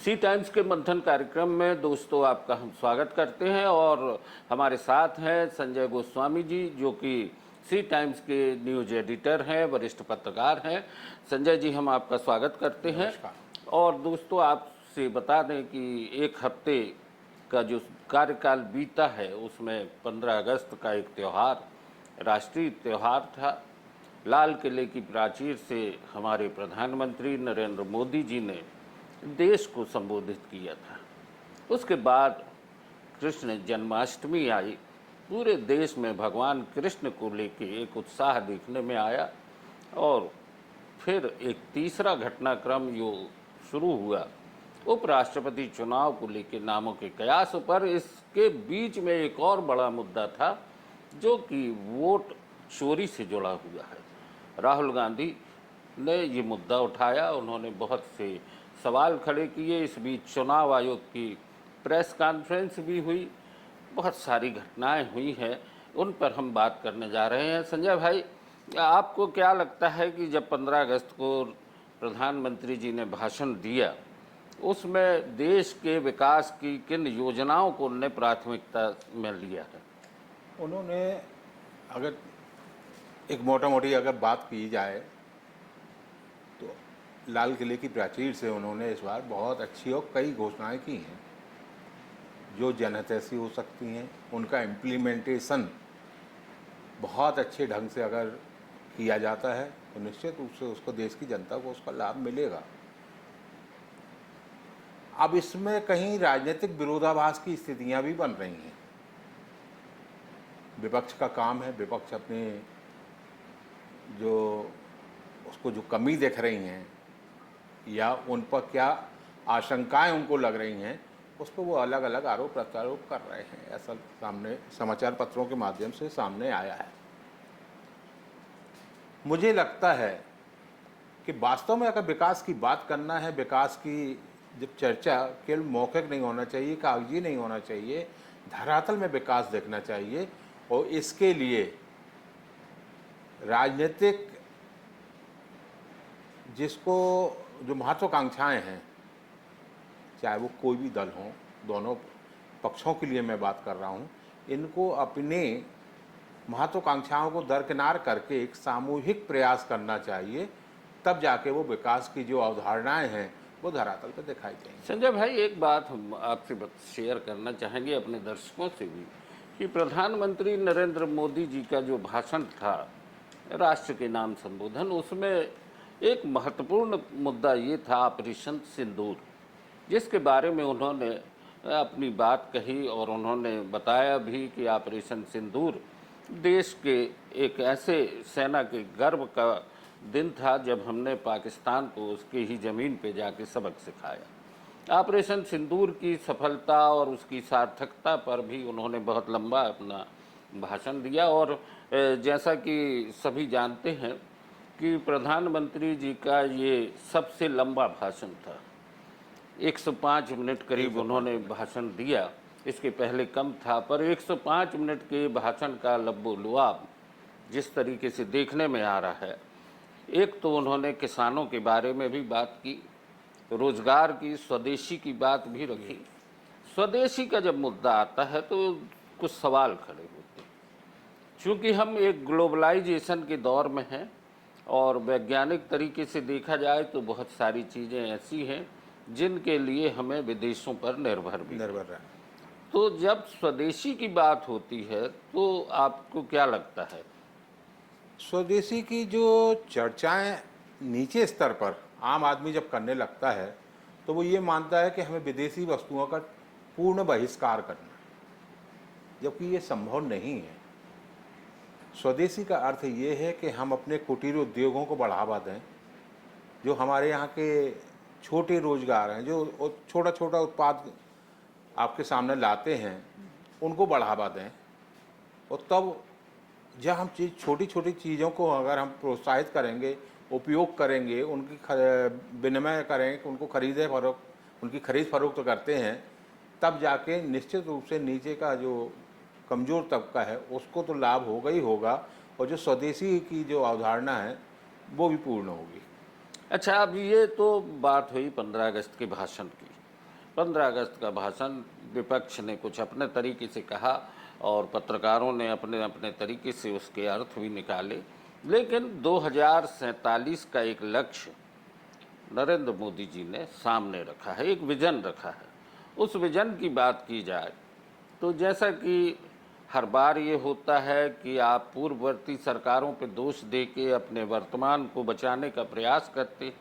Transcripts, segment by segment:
सी times के मंथन कार्यक्रम में दोस्तों आपका हम स्वागत करते हैं और हमारे साथ हैं संजय गोस्वामी जी, जो कि सी टाइम्स के न्यूज एडिटर हैं, वरिष्ठ पत्रकार हैं। संजय जी, हम आपका स्वागत करते हैं। और दोस्तों आपसे बता दें कि एक हफ्ते का जो कार्यकाल बीता है उसमें 15 अगस्त का एक त्यौहार, राष्ट्रीय त्यौहार था। लाल किले की प्राचीर से हमारे प्रधानमंत्री नरेंद्र मोदी जी ने देश को संबोधित किया था। उसके बाद कृष्ण जन्माष्टमी आई। पूरे देश में भगवान कृष्ण को लेके एक उत्साह देखने में आया और फिर एक तीसरा घटनाक्रम जो शुरू हुआ उपराष्ट्रपति चुनाव को लेके नामों के कयास पर। इसके बीच में एक और बड़ा मुद्दा था जो कि वोट चोरी से जुड़ा हुआ है। राहुल गांधी ने ये मुद्दा उठाया, उन्होंने बहुत से सवाल खड़े किए। इस बीच चुनाव आयोग की प्रेस कॉन्फ्रेंस भी हुई, बहुत सारी घटनाएं हुई हैं, उन पर हम बात करने जा रहे हैं। संजय भाई, आपको क्या लगता है कि जब 15 अगस्त को प्रधानमंत्री जी ने भाषण दिया, उसमें देश के विकास की किन योजनाओं को उन्होंने प्राथमिकता में लिया है? उन्होंने अगर एक मोटा मोटी अगर बात की जाए तो लाल किले की प्राचीर से उन्होंने इस बार बहुत अच्छी और कई घोषणाएं की हैं जो जनहितैषी हो सकती हैं। उनका इम्प्लीमेंटेशन बहुत अच्छे ढंग से अगर किया जाता है तो निश्चित रूप से उसको देश की जनता को उसका लाभ मिलेगा। अब इसमें कहीं राजनीतिक विरोधाभास की स्थितियां भी बन रही हैं। विपक्ष का काम है, विपक्ष अपने जो उसको जो कमी देख रही हैं या उन पर क्या आशंकाएं उनको लग रही हैं, उस पर वो अलग अलग आरोप प्रत्यारोप कर रहे हैं। ऐसा सामने समाचार पत्रों के माध्यम से सामने आया है। मुझे लगता है कि वास्तव में अगर विकास की बात करना है, विकास की जब चर्चा केवल मौखिक नहीं होना चाहिए, कागजी नहीं होना चाहिए, धरातल में विकास देखना चाहिए। और इसके लिए राजनीतिक जिसको जो महत्वाकांक्षाएं हैं, चाहे वो कोई भी दल हों, दोनों पक्षों के लिए मैं बात कर रहा हूं, इनको अपने महत्वाकांक्षाओं को दरकिनार करके एक सामूहिक प्रयास करना चाहिए। तब जाके वो विकास की जो अवधारणाएं हैं वो धरातल पर दिखाई देंगी। संजय भाई, एक बात हम आपसे शेयर करना चाहेंगे अपने दर्शकों से भी कि प्रधानमंत्री नरेंद्र मोदी जी का जो भाषण था, राष्ट्र के नाम संबोधन, उसमें एक महत्वपूर्ण मुद्दा ये था ऑपरेशन सिंदूर, जिसके बारे में उन्होंने अपनी बात कही और उन्होंने बताया भी कि ऑपरेशन सिंदूर देश के एक ऐसे सेना के गर्व का दिन था जब हमने पाकिस्तान को उसके ही ज़मीन पे जाके सबक सिखाया। ऑपरेशन सिंदूर की सफलता और उसकी सार्थकता पर भी उन्होंने बहुत लंबा अपना भाषण दिया। और जैसा कि सभी जानते हैं कि प्रधानमंत्री जी का ये सबसे लंबा भाषण था, 105 मिनट करीब उन्होंने भाषण दिया। इसके पहले कम था, पर 105 मिनट के भाषण का लब्बो-लुआब जिस तरीके से देखने में आ रहा है, एक तो उन्होंने किसानों के बारे में भी बात की, रोजगार की, स्वदेशी की बात भी रखी। स्वदेशी का जब मुद्दा आता है तो कुछ सवाल खड़े होते हैं, क्योंकि हम एक ग्लोबलाइजेशन के दौर में हैं और वैज्ञानिक तरीके से देखा जाए तो बहुत सारी चीज़ें ऐसी हैं जिनके लिए हमें विदेशों पर निर्भर है। तो जब स्वदेशी की बात होती है तो आपको क्या लगता है? स्वदेशी की जो चर्चाएं नीचे स्तर पर आम आदमी जब करने लगता है तो वो ये मानता है कि हमें विदेशी वस्तुओं का पूर्ण बहिष्कार करना, जबकि ये संभव नहीं है। स्वदेशी का अर्थ ये है कि हम अपने कुटीर उद्योगों को बढ़ावा दें, जो हमारे यहाँ के छोटे रोजगार हैं, जो छोटा छोटा उत्पाद आपके सामने लाते हैं, उनको बढ़ावा दें। और तब जब हम छोटी छोटी चीज़ों को अगर हम प्रोत्साहित करेंगे, उपयोग करेंगे, उनकी विनिमय करें, उनको उनकी खरीद फरोख्त करते हैं, तब जाके निश्चित रूप से नीचे का जो कमज़ोर तबका है उसको तो लाभ होगा ही होगा, और जो स्वदेशी की जो अवधारणा है वो भी पूर्ण होगी। अच्छा, अब ये तो बात हुई 15 अगस्त के भाषण की। 15 अगस्त का भाषण विपक्ष ने कुछ अपने तरीके से कहा और पत्रकारों ने अपने अपने तरीके से उसके अर्थ भी निकाले, लेकिन 2047 का एक लक्ष्य नरेंद्र मोदी जी ने सामने रखा है, एक विजन रखा है। उस विजन की बात की जाए तो जैसा कि हर बार ये होता है कि आप पूर्ववर्ती सरकारों पर दोष दे के अपने वर्तमान को बचाने का प्रयास करते हैं,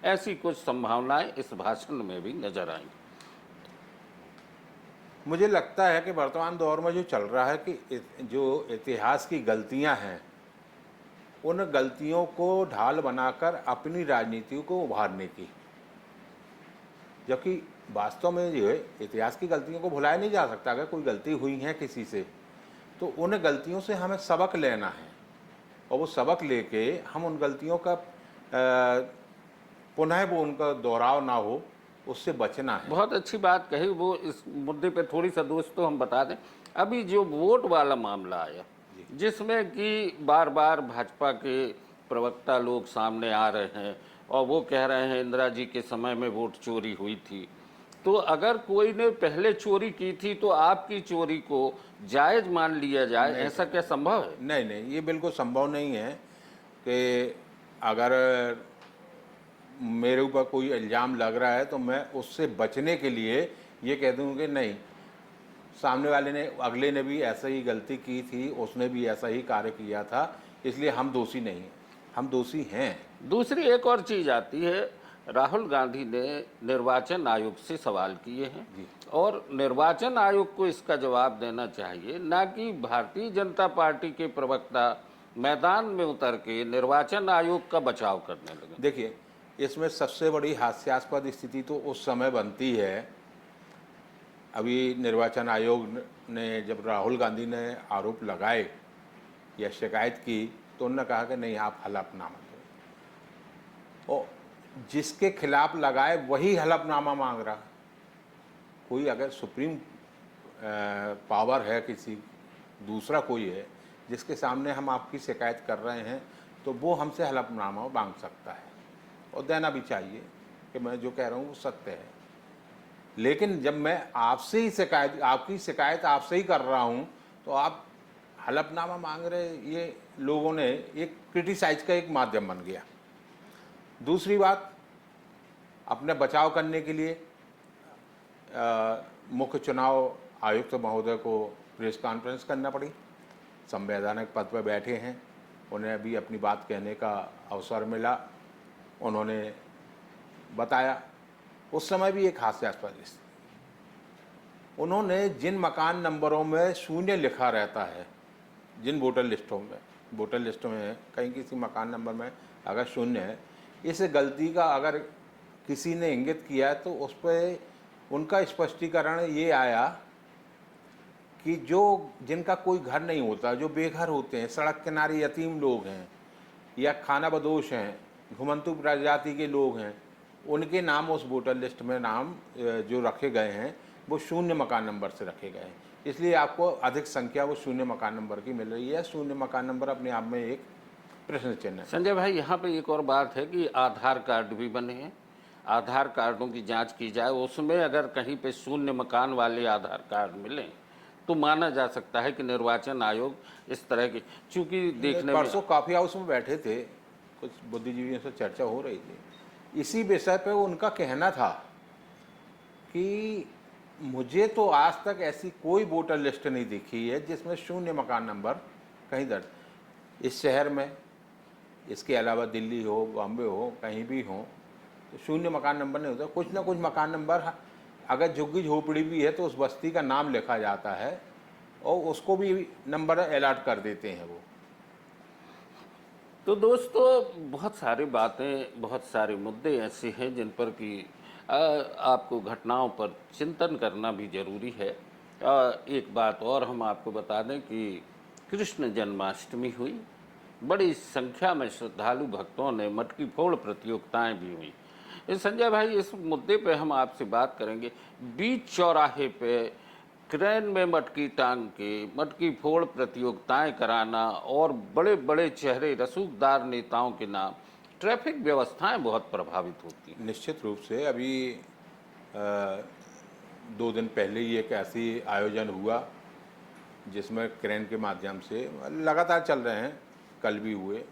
ऐसी कुछ संभावनाएं इस भाषण में भी नजर आई। मुझे लगता है कि वर्तमान दौर में जो चल रहा है कि जो इतिहास की गलतियां हैं, उन गलतियों को ढाल बनाकर अपनी राजनीति को उभारने की, जबकि वास्तव में जो है इतिहास की गलतियों को भुलाया नहीं जा सकता। अगर कोई गलती हुई है किसी से तो उन गलतियों से हमें सबक लेना है और वो सबक लेके हम उन गलतियों का पुनः वो उनका दोहराव ना हो, उससे बचना है। बहुत अच्छी बात कही। वो इस मुद्दे पे थोड़ी सा दोस्तों हम बता दें, अभी जो वोट वाला मामला आया जिसमें कि बार बार भाजपा के प्रवक्ता लोग सामने आ रहे हैं और वो कह रहे हैं इंदिरा जी के समय में वोट चोरी हुई थी, तो अगर कोई ने पहले चोरी की थी तो आपकी चोरी को जायज़ मान लिया जाए, ऐसा क्या संभव है? नहीं नहीं, ये बिल्कुल संभव नहीं है कि अगर मेरे ऊपर कोई इल्ज़ाम लग रहा है तो मैं उससे बचने के लिए ये कह दूँ कि नहीं, सामने वाले ने अगले ने भी ऐसा ही गलती की थी, उसने भी ऐसा ही कार्य किया था, इसलिए हम दोषी नहीं हैं। हम दोषी हैं। दूसरी एक और चीज़ आती है, राहुल गांधी ने निर्वाचन आयोग से सवाल किए हैं और निर्वाचन आयोग को इसका जवाब देना चाहिए, ना कि भारतीय जनता पार्टी के प्रवक्ता मैदान में उतर के निर्वाचन आयोग का बचाव करने लगे। देखिए, इसमें सबसे बड़ी हास्यास्पद स्थिति तो उस समय बनती है, अभी निर्वाचन आयोग ने जब राहुल गांधी ने आरोप लगाए या शिकायत की तो उन्होंने कहा कि नहीं, आप हलफनामा दो, और जिसके खिलाफ लगाए वही हलफनामा मांग रहा। कोई अगर सुप्रीम पावर है, किसी दूसरा कोई है जिसके सामने हम आपकी शिकायत कर रहे हैं, तो वो हमसे हलफनामा मांग सकता है और देना भी चाहिए कि मैं जो कह रहा हूँ वो सत्य है। लेकिन जब मैं आपसे ही शिकायत, आपकी शिकायत आपसे ही कर रहा हूँ, तो आप हलफनामा मांग रहे, ये लोगों ने एक क्रिटिसाइज का एक माध्यम बन गया। दूसरी बात, अपने बचाव करने के लिए मुख्य चुनाव आयुक्त महोदय को प्रेस कॉन्फ्रेंस करना पड़ी। संवैधानिक पद पर बैठे हैं, उन्हें अभी अपनी बात कहने का अवसर मिला, उन्होंने बताया। उस समय भी एक हास्यास्पद स्थिति, उन्होंने जिन मकान नंबरों में शून्य लिखा रहता है, जिन वोटर लिस्टों में कहीं किसी मकान नंबर में अगर शून्य है, इस गलती का अगर किसी ने इंगित किया तो उस पर उनका स्पष्टीकरण ये आया कि जो जिनका कोई घर नहीं होता, जो बेघर होते हैं, सड़क किनारे यतीम लोग हैं या खाना बदोश हैं, घुमंतु प्रजाति के लोग हैं, उनके नाम उस वोटर लिस्ट में नाम जो रखे गए हैं वो शून्य मकान नंबर से रखे गए हैं। इसलिए आपको अधिक संख्या वो शून्य मकान नंबर की मिल रही है। शून्य मकान नंबर अपने आप में एक प्रश्न चिन्ह है। संजय भाई, यहाँ पे एक और बात है कि आधार कार्ड भी बने हैं, आधार कार्डों की जांच की जाए, उसमें अगर कहीं पे शून्य मकान वाले आधार कार्ड मिले तो माना जा सकता है कि निर्वाचन आयोग इस तरह की, चूंकि देखने में परसों कॉफी हाउस में बैठे थे, कुछ बुद्धिजीवियों से चर्चा हो रही थी, इसी विषय पे उनका कहना था कि मुझे तो आज तक ऐसी कोई वोटर लिस्ट नहीं दिखी है जिसमें शून्य मकान नंबर कहीं दर्ज। इस शहर में, इसके अलावा दिल्ली हो, बॉम्बे हो, कहीं भी हो, तो शून्य मकान नंबर नहीं होता। कुछ ना कुछ मकान नंबर, अगर झुग्गी झोपड़ी भी है तो उस बस्ती का नाम लिखा जाता है और उसको भी नंबर अलॉट कर देते हैं वो। तो दोस्तों, बहुत सारी बातें, बहुत सारे मुद्दे ऐसे हैं जिन पर कि आपको घटनाओं पर चिंतन करना भी जरूरी है। एक बात और हम आपको बता दें कि कृष्ण जन्माष्टमी हुई, बड़ी संख्या में श्रद्धालु भक्तों ने मटकी फोड़ प्रतियोगिताएं भी हुई। संजय भाई, इस मुद्दे पे हम आपसे बात करेंगे। बीच चौराहे पे क्रेन में मटकी टांग के मटकी फोड़ प्रतियोगिताएं कराना और बड़े बड़े चेहरे, रसूखदार नेताओं के नाम, ट्रैफिक व्यवस्थाएं बहुत प्रभावित होती हैं। निश्चित रूप से अभी 2 दिन पहले ही एक ऐसी आयोजन हुआ जिसमें क्रेन के माध्यम से लगातार चल रहे हैं, कल भी हुए,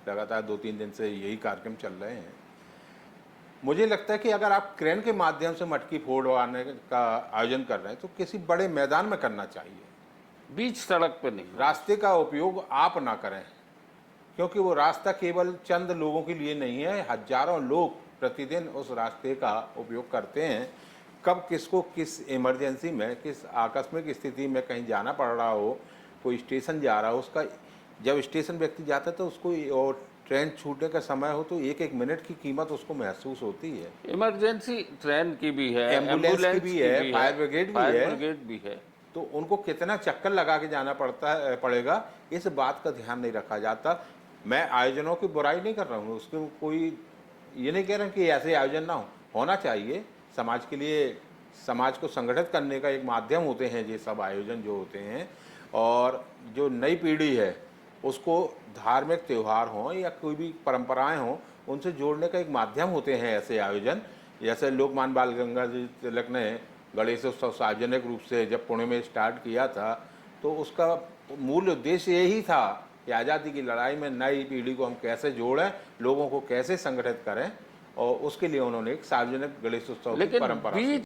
लगातार 2-3 दिन से यही कार्यक्रम चल रहे हैं। मुझे लगता है कि अगर आप क्रेन के माध्यम से मटकी फोड़वाने का आयोजन कर रहे हैं तो किसी बड़े मैदान में करना चाहिए, बीच सड़क पे नहीं। रास्ते का उपयोग आप ना करें, क्योंकि वो रास्ता केवल चंद लोगों के लिए नहीं है, हजारों लोग प्रतिदिन उस रास्ते का उपयोग करते हैं। कब किसको किस इमरजेंसी में, किस आकस्मिक स्थिति में कहीं जाना पड़ रहा हो, कोई स्टेशन जा रहा हो, उसका जब स्टेशन व्यक्ति जाता है तो उसको और ट्रेन छूटने का समय हो तो 1-1 मिनट की कीमत उसको महसूस होती है। इमरजेंसी ट्रेन की भी है, एम्बुलेंस की भी है, फायर ब्रिगेड भी है। तो उनको कितना चक्कर लगा के जाना पड़ेगा, इस बात का ध्यान नहीं रखा जाता। मैं आयोजनों की बुराई नहीं कर रहा हूँ, उसको कोई ये नहीं कह रहा कि ऐसे आयोजन ना होना चाहिए। समाज के लिए, समाज को संगठित करने का एक माध्यम होते हैं ये सब आयोजन जो होते हैं, और जो नई पीढ़ी है उसको धार्मिक त्यौहार हों या कोई भी परंपराएं हों, उनसे जोड़ने का एक माध्यम होते हैं ऐसे आयोजन। जैसे लोकमान्य बाल गंगाधर तिलक ने गणेशोत्सव सार्वजनिक रूप से जब पुणे में स्टार्ट किया था, तो उसका मूल उद्देश्य यही था कि आज़ादी की लड़ाई में नई पीढ़ी को हम कैसे जोड़ें, लोगों को कैसे संगठित करें, और उसके लिए उन्होंने एक सार्वजनिक गणेशोत्सव की परंपरा। लेकिन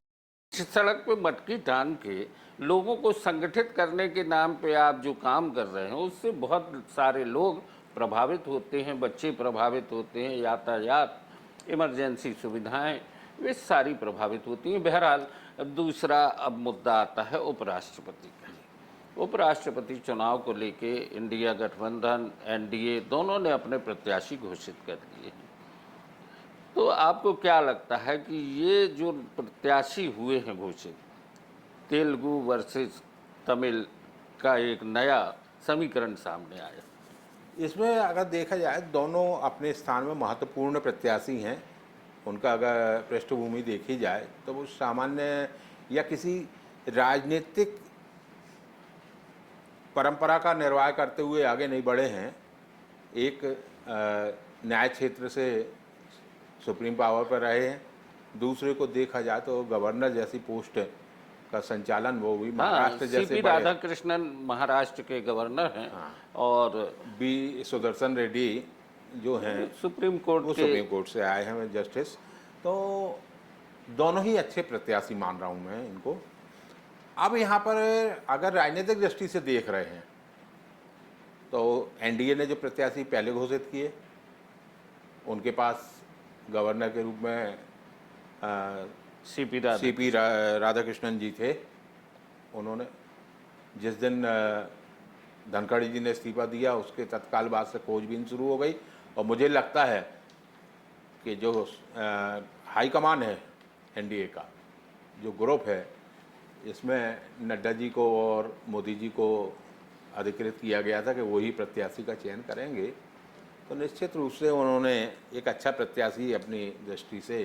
बीच सड़क पे मटकी टांग के लोगों को संगठित करने के नाम पे आप जो काम कर रहे हैं उससे बहुत सारे लोग प्रभावित होते हैं, बच्चे प्रभावित होते हैं, यातायात, इमरजेंसी सुविधाएं वे सारी प्रभावित होती हैं। बहरहाल दूसरा अब मुद्दा आता है उपराष्ट्रपति का। उपराष्ट्रपति चुनाव को लेके इंडिया गठबंधन, एनडीए दोनों ने अपने प्रत्याशी घोषित कर दिए हैं। तो आपको क्या लगता है कि ये जो प्रत्याशी हुए हैं घोषित, तेलुगु वर्सेस तमिल का एक नया समीकरण सामने आया? इसमें अगर देखा जाए दोनों अपने स्थान में महत्वपूर्ण प्रत्याशी हैं। उनका अगर पृष्ठभूमि देखी जाए तो वो सामान्य या किसी राजनीतिक परंपरा का निर्वाह करते हुए आगे नहीं बढ़े हैं। एक न्याय क्षेत्र से सुप्रीम पावर पर रहे हैं, दूसरे को देखा जाए तो गवर्नर जैसी पोस्ट का संचालन वो भी महाराष्ट्र जैसे सीपी राधाकृष्णन महाराष्ट्र के गवर्नर हैं। हाँ। और बी सुदर्शन रेड्डी जो हैं सुप्रीम कोर्ट वो के सुप्रीम कोर्ट से आए हैं जस्टिस। तो दोनों ही अच्छे प्रत्याशी मान रहा हूँ मैं इनको। अब यहाँ पर अगर राजनीतिक दृष्टि से देख रहे हैं तो एनडीए ने जो प्रत्याशी पहले घोषित किए, उनके पास गवर्नर के रूप में सीपी राधाकृष्णन जी थे। उन्होंने जिस दिन धनखड़ जी ने इस्तीफा दिया उसके तत्काल बाद से खोजबीन शुरू हो गई, और मुझे लगता है कि जो हाईकमान है एनडीए का जो ग्रुप है, इसमें नड्डा जी को और मोदी जी को अधिकृत किया गया था कि वही प्रत्याशी का चयन करेंगे। तो निश्चित रूप से उन्होंने एक अच्छा प्रत्याशी अपनी दृष्टि से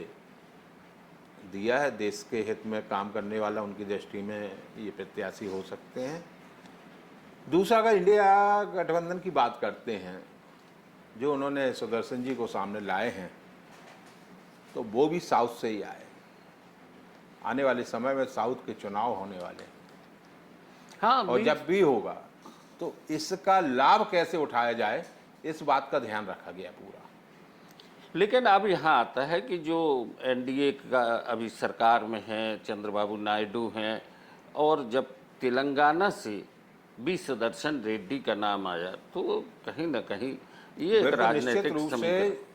दिया है। देश के हित में काम करने वाला उनकी दृष्टि में ये प्रत्याशी हो सकते हैं। दूसरा, अगर इंडिया गठबंधन की बात करते हैं, जो उन्होंने सुदर्शन जी को सामने लाए हैं, तो वो भी साउथ से ही आए। आने वाले समय में साउथ के चुनाव होने वाले हैं। हाँ, और जब भी होगा तो इसका लाभ कैसे उठाया जाए, इस बात का ध्यान रखा गया पूरा। लेकिन अब यहाँ आता है कि जो एनडीए का अभी सरकार में है, चंद्रबाबू नायडू हैं, और जब तेलंगाना से बी सुदर्शन रेड्डी का नाम आया तो कहीं ना कहीं ये एक राजनीतिक रूप से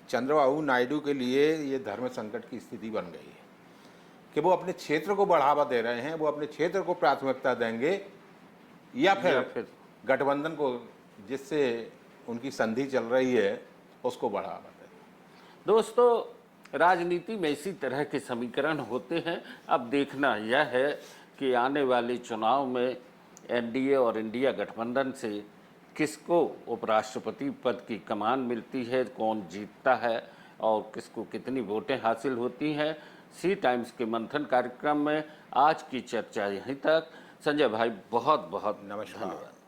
चंद्रबाबू नायडू के लिए ये धर्म संकट की स्थिति बन गई है कि वो अपने क्षेत्र को बढ़ावा दे रहे हैं, वो अपने क्षेत्र को प्राथमिकता देंगे या फिर गठबंधन को, जिससे उनकी संधि चल रही है, उसको बढ़ावा देंगे। दोस्तों, राजनीति में इसी तरह के समीकरण होते हैं। अब देखना यह है कि आने वाले चुनाव में एनडीए और इंडिया गठबंधन से किसको उपराष्ट्रपति पद की कमान मिलती है, कौन जीतता है और किसको कितनी वोटें हासिल होती हैं। सी टाइम्स के मंथन कार्यक्रम में आज की चर्चा यहीं तक। संजय भाई, बहुत बहुत नमस्कार। धन्यवाद।